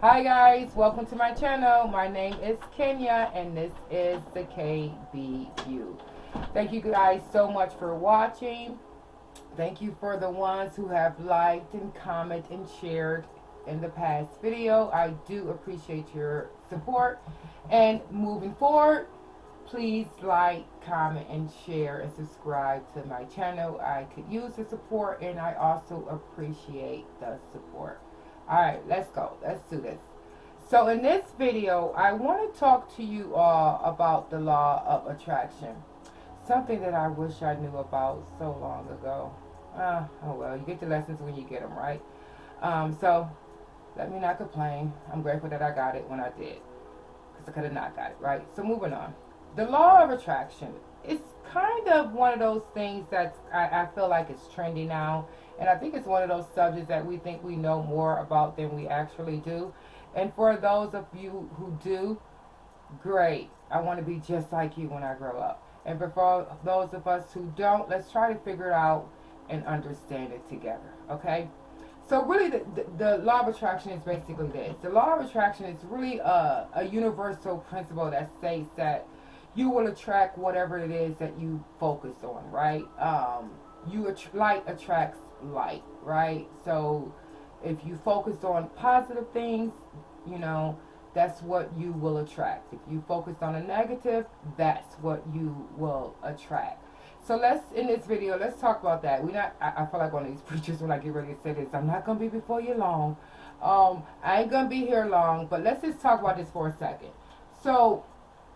Hi guys, welcome to my channel. My name is Kenya and this is the TheKBview. Thank you guys so much for watching. Thank you for the ones who have liked and commented and shared in the past video. I do appreciate your support. And moving forward, please like, comment, and share and subscribe to my channel. I could use the support and I also appreciate the support. Alright, let's go. Let's do this. So in this video, I want to talk to you all about the law of attraction. Something that I wish I knew about so long ago. Oh well, you get the lessons when you get them, right? So let me not complain. I'm grateful that I got it when I did, because I could have not got it, right? So moving on. The law of attraction. It's kind of one of those things that I feel like it's trendy now. And I think it's one of those subjects that we think we know more about than we actually do. And for those of you who do, great. I want to be just like you when I grow up. And for those of us who don't, let's try to figure it out and understand it together, okay? So really the law of attraction is basically this. The law of attraction is really a universal principle that states that you will attract whatever it is that you focus on, right? Light attracts light, right? So if you focus on positive things, you know, that's what you will attract. If you focus on a negative, that's what you will attract. So in this video, let's talk about that. I feel like one of these preachers when I get ready to say this. I'm not going to be before you long. I ain't going to be here long, but let's just talk about this for a second. So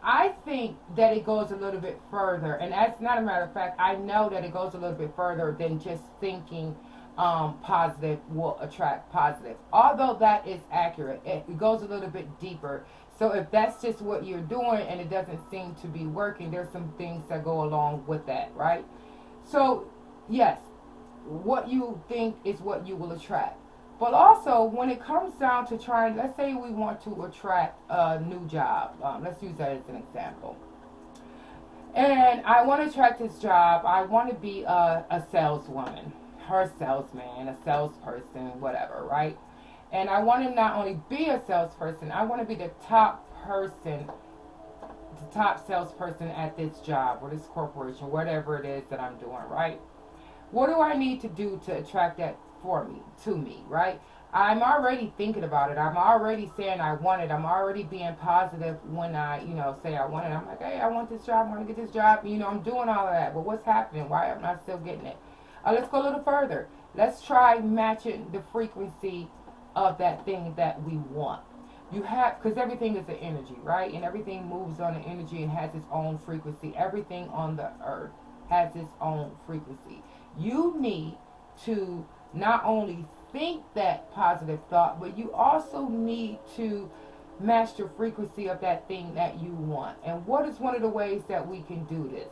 I think that it goes a little bit further, and as not a matter of fact, I know that it goes a little bit further than just thinking positive will attract positive. Although that is accurate, it goes a little bit deeper. So if that's just what you're doing and it doesn't seem to be working, there's some things that go along with that, right? So yes, what you think is what you will attract. But also, when it comes down to trying, let's say we want to attract a new job. Let's use that as an example. And I want to attract this job. I want to be a saleswoman, her salesman, a salesperson, whatever, right? And I want to not only be a salesperson, I want to be the top person, the top salesperson at this job or this corporation, whatever it is that I'm doing, right? What do I need to do to attract that to me, right? I'm already thinking about it. I'm already saying I want it. I'm already being positive when I, say I want it. I'm like, hey, I want this job. I want to get this job. I'm doing all of that. But what's happening? Why am I still getting it? Let's go a little further. Let's try matching the frequency of that thing that we want. Because everything is an energy, right? And everything moves on an energy and has its own frequency. Everything on the earth has its own frequency. You need to not only think that positive thought, but you also need to match the frequency of that thing that you want. And what is one of the ways that we can do this?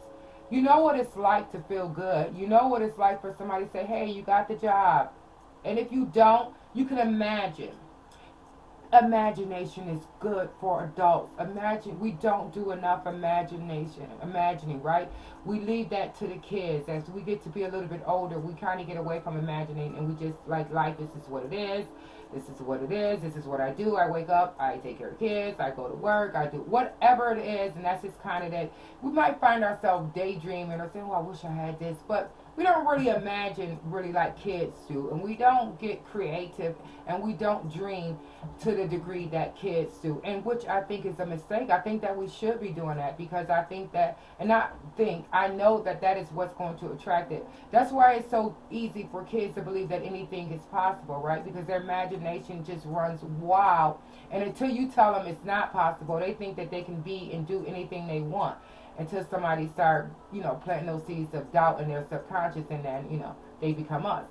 You know what it's like to feel good. You know what it's like for somebody to say, hey, you got the job. And if you don't, you can imagine. Imagination is good for adults. We don't do enough imagining, right? We leave that to the kids. As we get to be a little bit older, we kind of get away from imagining, and we just like life. This is what it is. This is what it is. This is what I do. I wake up, I take care of kids, I go to work, I do whatever it is, and that's just kind of that. We might find ourselves daydreaming or saying, "Oh, I wish I had this," but we don't really imagine really like kids do, and we don't get creative, and we don't dream to the degree that kids do, and which I think is a mistake. I think that we should be doing that, because I think that, I know that that is what's going to attract it. That's why it's so easy for kids to believe that anything is possible, right? Because their imagination just runs wild, and until you tell them it's not possible, they think that they can be and do anything they want, until somebody start, planting those seeds of doubt in their subconscious, and then, they become us.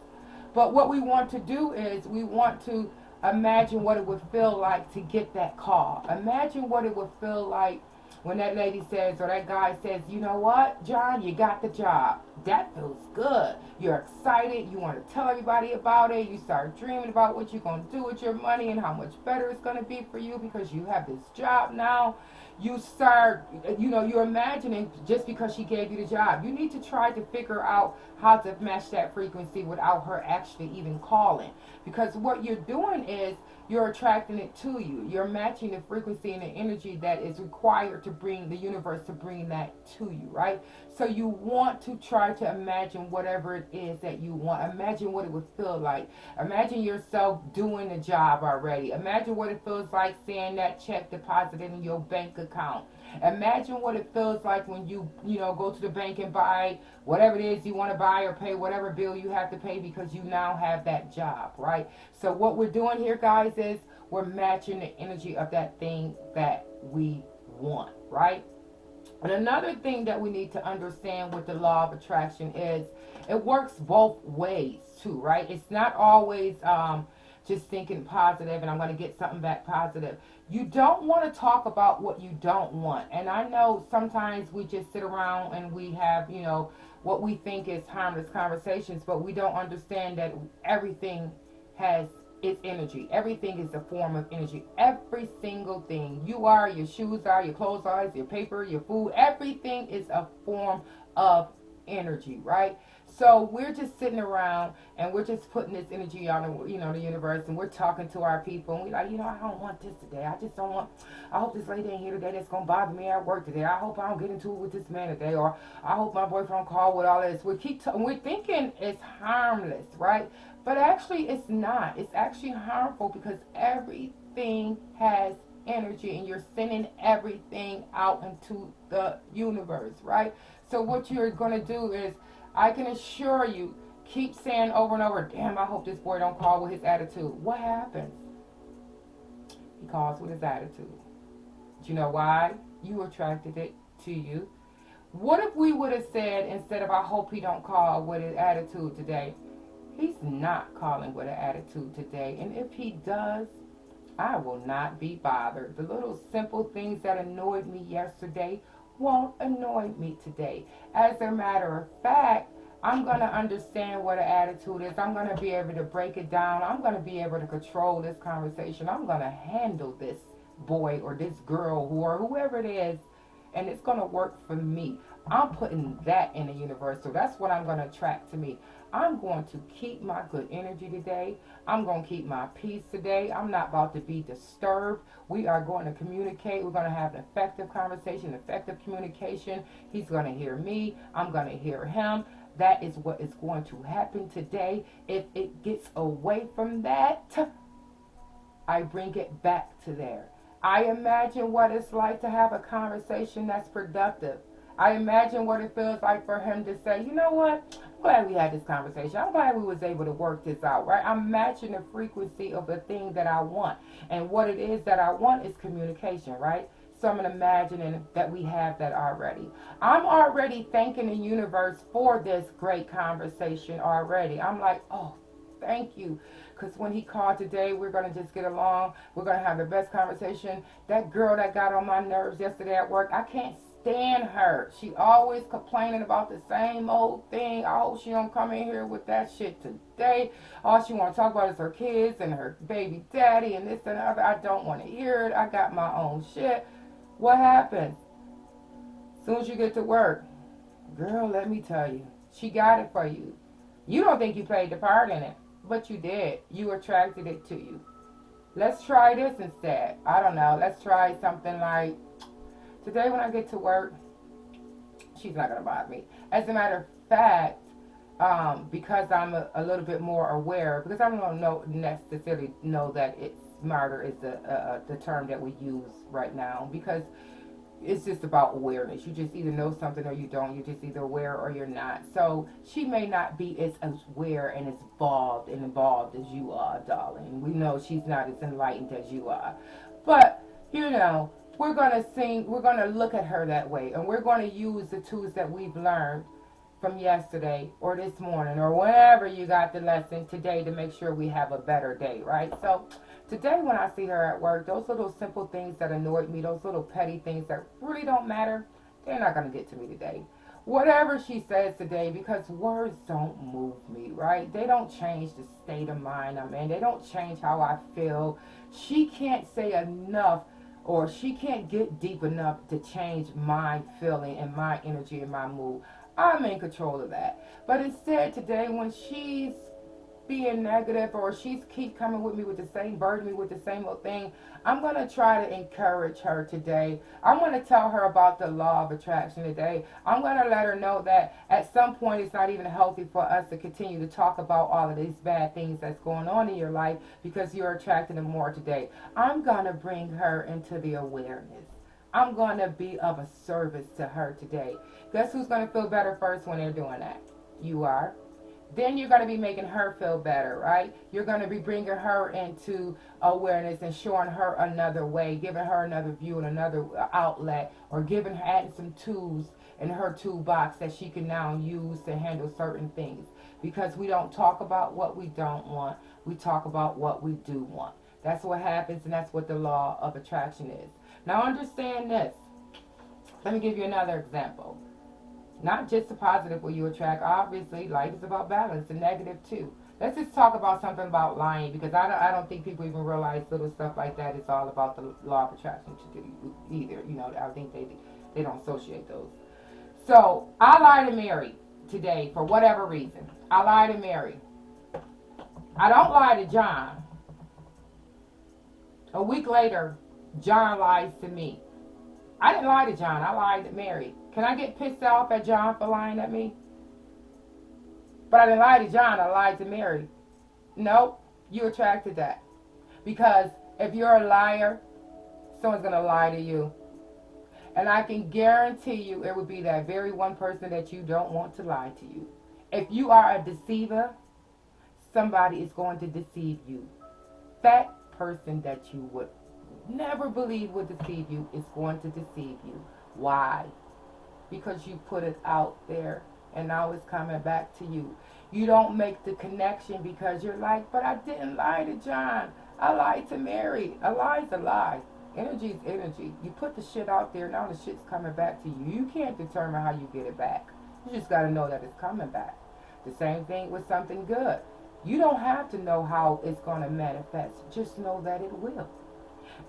But what we want to do is we want to imagine what it would feel like to get that call. Imagine what it would feel like when that lady says, or that guy says, you know what, John, you got the job. That feels good. You're excited. You want to tell everybody about it. You start dreaming about what you're going to do with your money and how much better it's going to be for you because you have this job now. You start, you're imagining just because she gave you the job. You need to try to figure out how to match that frequency without her actually even calling. Because what you're doing is you're attracting it to you. You're matching the frequency and the energy that is required to bring the universe to bring that to you, right? So you want to try to imagine whatever it is that you want. Imagine what it would feel like. Imagine yourself doing the job already. Imagine what it feels like seeing that check deposited in your bank account. Imagine what it feels like when you know, go to the bank and buy whatever it is you want to buy or pay whatever bill you have to pay because you now have that job, right? So what we're doing here, guys, is we're matching the energy of that thing that we want, right? And another thing that we need to understand with the law of attraction is it works both ways too, right? It's not always just thinking positive and I'm going to get something back positive. You don't want to talk about what you don't want. And I know sometimes we just sit around and we have, you know, what we think is harmless conversations, but we don't understand that everything has its energy. Everything is a form of energy. Every single thing you are, your shoes are, your clothes are, your paper, your food, everything is a form of energy, right? So we're just sitting around and we're just putting this energy on the, you know, the universe, and we're talking to our people and we're like, you know, I don't want this today. I just don't want, I hope this lady ain't here today that's gonna bother me at work today. I hope I don't get into it with this man today, or I hope my boyfriend call with all this. We're thinking it's harmless, right? But actually it's not. It's actually harmful because everything has energy and you're sending everything out into the universe, right? So what you're going to do is, I can assure you, keep saying over and over, damn, I hope this boy don't call with his attitude. What happens? He calls with his attitude. Do you know why? You attracted it to you. What if we would have said, instead of I hope he don't call with his attitude today, he's not calling with an attitude today. And if he does, I will not be bothered. The little simple things that annoyed me yesterday won't annoy me today. As a matter of fact, I'm going to understand what an attitude is. I'm going to be able to break it down. I'm going to be able to control this conversation. I'm going to handle this boy or this girl or whoever it is, and it's going to work for me. I'm putting that in the universe. So that's what I'm going to attract to me. I'm going to keep my good energy today. I'm going to keep my peace today. I'm not about to be disturbed. We are going to communicate. We're going to have an effective conversation, effective communication. He's going to hear me. I'm going to hear him. That is what is going to happen today. If it gets away from that, I bring it back to there. I imagine what it's like to have a conversation that's productive. I imagine what it feels like for him to say, you know what, I'm glad we had this conversation. I'm glad we was able to work this out, right? I'm matching the frequency of the thing that I want. And what it is that I want is communication, right? So I'm imagining that we have that already. I'm already thanking the universe for this great conversation already. I'm like, oh, thank you. Because when he called today, we're going to just get along. We're going to have the best conversation. That girl that got on my nerves yesterday at work, I can't stand her. She always complaining about the same old thing. I hope she don't come in here with that shit today. All she want to talk about is her kids and her baby daddy and this and the other. I don't want to hear it. I got my own shit. What happens? As soon as you get to work, girl, let me tell you, she got it for you. You don't think you played the part in it, but you did. You attracted it to you. Let's try this instead. I don't know. Let's try something like, today when I get to work, she's not going to bother me. As a matter of fact, because I'm a little bit more aware, because I don't necessarily know that it's smarter is the term that we use right now, because it's just about awareness. You just either know something or you don't. You're just either aware or you're not. So she may not be as aware and as involved as you are, darling. We know she's not as enlightened as you are. But, you know, we're going to look at her that way. And we're going to use the tools that we've learned from yesterday or this morning or whenever you got the lesson today to make sure we have a better day, right? So today when I see her at work, those little simple things that annoyed me, those little petty things that really don't matter, they're not going to get to me today. Whatever she says today, because words don't move me, right? They don't change the state of mind I'm in. They don't change how I feel. She can't say enough, or she can't get deep enough to change my feeling and my energy and my mood. I'm in control of that. But instead today, when she's being negative, or she's keep coming with me with the same burden, me with the same old thing, I'm going to try to encourage her today. I'm going to tell her about the law of attraction today. I'm going to let her know that at some point it's not even healthy for us to continue to talk about all of these bad things that's going on in your life because you're attracting them more today. I'm going to bring her into the awareness. I'm going to be of a service to her today. Guess who's going to feel better first when they're doing that? You are. Then you're going to be making her feel better, right? You're going to be bringing her into awareness and showing her another way, giving her another view and another outlet, or giving her, adding some tools in her toolbox that she can now use to handle certain things. Because we don't talk about what we don't want. We talk about what we do want. That's what happens, and that's what the law of attraction is. Now understand this. Let me give you another example. Not just the positive will you attract. Obviously, life is about balance, the negative too. Let's just talk about something about lying, because I don't think people even realize little stuff like that is all about the law of attraction to do either. You know, I think they don't associate those. So I lie to Mary today for whatever reason. I lie to Mary. I don't lie to John. A week later, John lies to me. I didn't lie to John. I lied to Mary. Can I get pissed off at John for lying at me? But I didn't lie to John. I lied to Mary. Nope. You attracted that. Because if you're a liar, someone's going to lie to you. And I can guarantee you it would be that very one person that you don't want to lie to you. If you are a deceiver, somebody is going to deceive you. That person that you would never believe would deceive you is going to deceive you. Why? Because you put it out there and now it's coming back to you. You don't make the connection because you're like, but I didn't lie to John. I lied to Mary. A lie's a lie. Energy is energy. You put the shit out there, now the shit's coming back to you. You can't determine how you get it back. You just got to know that it's coming back. The same thing with something good. You don't have to know how it's going to manifest. Just know that it will.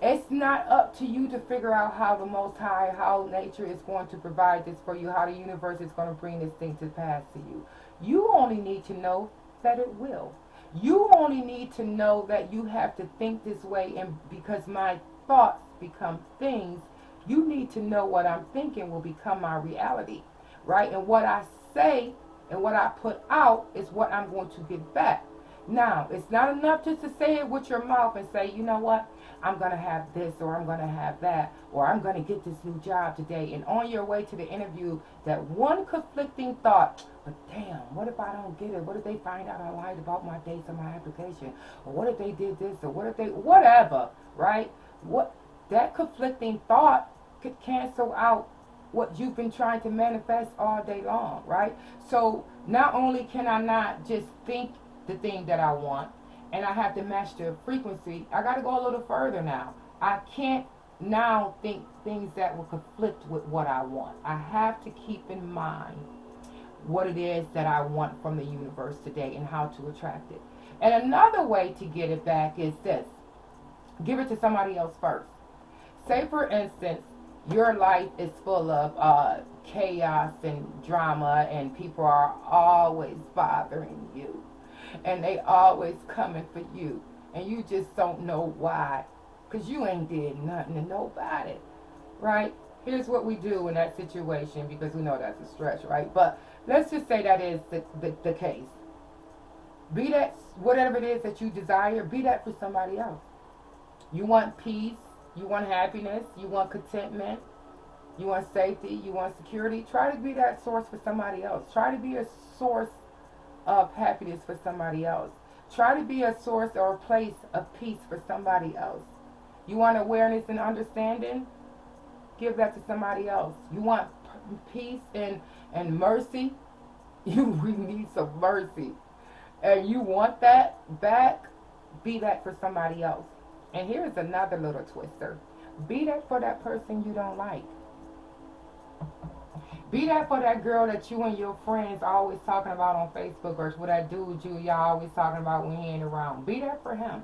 It's not up to you to figure out how the Most High, how nature is going to provide this for you, how the universe is going to bring this thing to pass to you. You only need to know that it will. You only need to know that you have to think this way, and because my thoughts become things, you need to know what I'm thinking will become my reality, right? And what I say and what I put out is what I'm going to get back. Now, it's not enough just to say it with your mouth and say, you know what, I'm going to have this, or I'm going to have that, or I'm going to get this new job today. And on your way to the interview, that one conflicting thought, but damn, what if I don't get it? What if they find out I lied about my dates on my application? Or what if they did this? Or what if they, whatever, right? What that conflicting thought could cancel out what you've been trying to manifest all day long, right? So not only can I not just think the thing that I want, and I have to match the frequency, I got to go a little further now. I can't now think things that will conflict with what I want. I have to keep in mind what it is that I want from the universe today and how to attract it. And another way to get it back is this: give it to somebody else first. Say, for instance, your life is full of chaos and drama, and people are always bothering you, and they always coming for you, and you just don't know why, because you ain't did nothing to nobody, right? Here's what we do in that situation, because we know that's a stretch, right? But let's just say that is the case. Be that, whatever it is that you desire, be that for somebody else. You want peace, you want happiness, you want contentment, you want safety, you want security. Try to be that source for somebody else. Try to be a source of happiness for somebody else. Try to be a source or a place of peace for somebody else. You want awareness and understanding? Give that to somebody else. You want peace and mercy? We need some mercy. And you want that back? Be that for somebody else. And here's another little twister. Be that for that person you don't like. Be that for that girl that you and your friends are always talking about on Facebook, or for that dude y'all always talking about when he ain't around. Be that for him.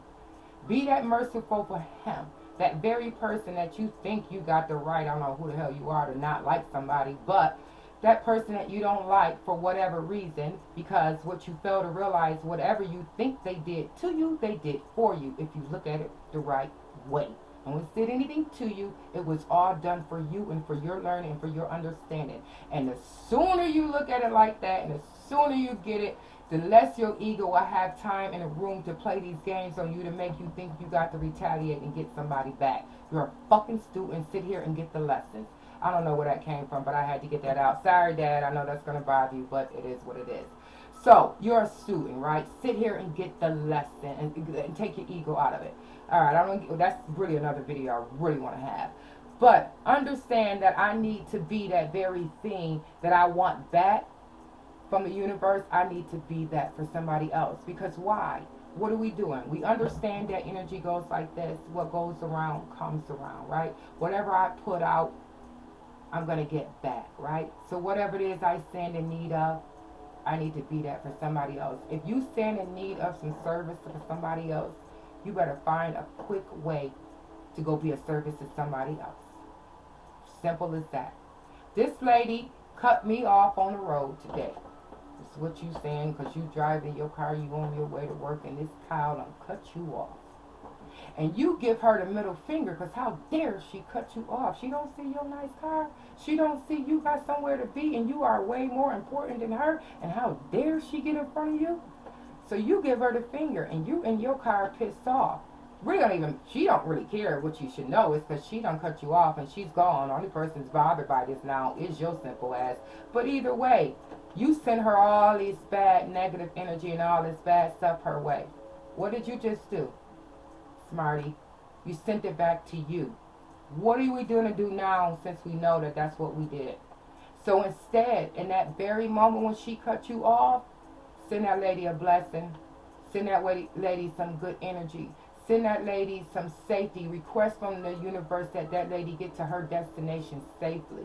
Be that merciful for him. That very person that you think you got the right, I don't know who the hell you are to not like somebody, but that person that you don't like for whatever reason, because what you fail to realize, whatever you think they did to you, they did for you if you look at it the right way. No one did anything to you. It was all done for you and for your learning and for your understanding. And the sooner you look at it like that, and the sooner you get it, the less your ego will have time and a room to play these games on you to make you think you got to retaliate and get somebody back. You're a fucking student. Sit here and get the lessons. I don't know where that came from, but I had to get that out. Sorry, Dad. I know that's going to bother you, but it is what it is. So, you're a student, right? Sit here and get the lesson and take your ego out of it. All right, that's really another video I really want to have. But understand that I need to be that very thing that I want back from the universe. I need to be that for somebody else. Because why? What are we doing? We understand that energy goes like this. What goes around comes around, right? Whatever I put out, I'm going to get back, right? So whatever it is I stand in need of, I need to be that for somebody else. If you stand in need of some service for somebody else, you better find a quick way to go be a service to somebody else. Simple as that. This lady cut me off on the road today. That's what you saying, because you driving your car, you on your way to work, and this cow done cut you off. And you give her the middle finger, because how dare she cut you off? She don't see your nice car. She don't see you got somewhere to be, and you are way more important than her. And how dare she get in front of you? So you give her the finger, and you in your car pissed off. She don't really care. What you should know is because she done cut you off and she's gone. Only person's bothered by this now is your simple ass. But either way, you send her all this bad negative energy and all this bad stuff her way. What did you just do, smarty? You sent it back to you. What are we going to do now since we know that that's what we did? So instead, in that very moment when she cut you off, send that lady a blessing. Send that lady some good energy. Send that lady some safety. Request from the universe that that lady get to her destination safely.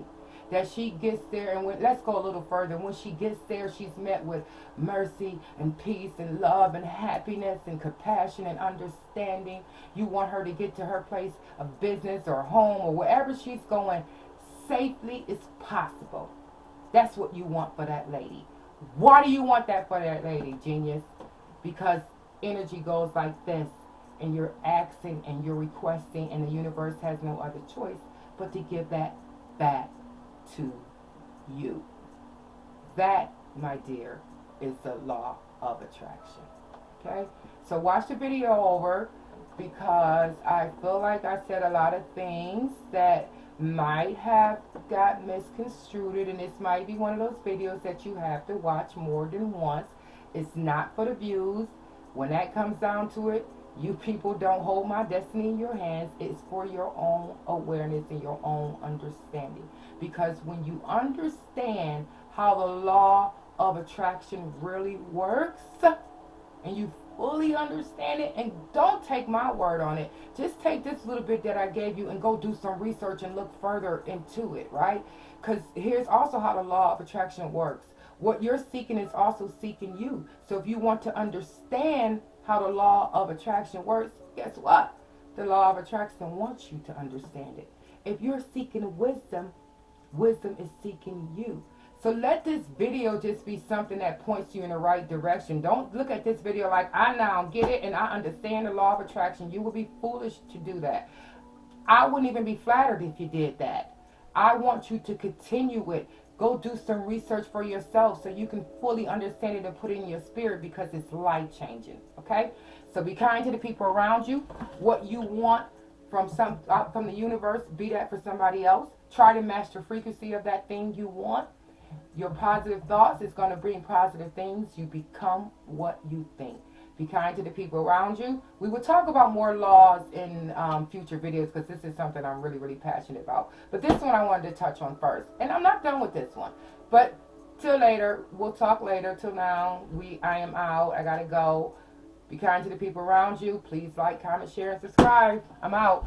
That she gets there, and let's go a little further. When she gets there, she's met with mercy and peace and love and happiness and compassion and understanding. You want her to get to her place of business or home or wherever she's going safely as possible. That's what you want for that lady. Why do you want that for that lady, genius? Because energy goes like this, and you're asking and you're requesting, and the universe has no other choice but to give that back to you. That, my dear, is the law of attraction. Okay? So watch the video over, because I feel like I said a lot of things that might have got misconstrued, and this might be one of those videos that you have to watch more than once. It's not for the views. When that comes down to it, you people don't hold my destiny in your hands. It's for your own awareness and your own understanding. Because when you understand how the law of attraction really works, and you fully understand it, and don't take my word on it, just take this little bit that I gave you and go do some research and look further into it, right? Because here's also how the law of attraction works. What you're seeking is also seeking you. So if you want to understand how the law of attraction works, guess what? The law of attraction wants you to understand it. If you're seeking wisdom, wisdom is seeking you. So let this video just be something that points you in the right direction. Don't look at this video like, I now get it and I understand the law of attraction. You would be foolish to do that. I wouldn't even be flattered if you did that. I want you to continue it. Go do some research for yourself so you can fully understand it and put it in your spirit, because it's life-changing, okay? So be kind to the people around you. What you want from the universe, be that for somebody else. Try to match the frequency of that thing you want. Your positive thoughts is going to bring positive things. You become what you think. Be kind to the people around you. We will talk about more laws in future videos, because this is something I'm really, really passionate about. But this one I wanted to touch on first. And I'm not done with this one. But till later. We'll talk later. Till now, I am out. I got to go. Be kind to the people around you. Please like, comment, share, and subscribe. I'm out.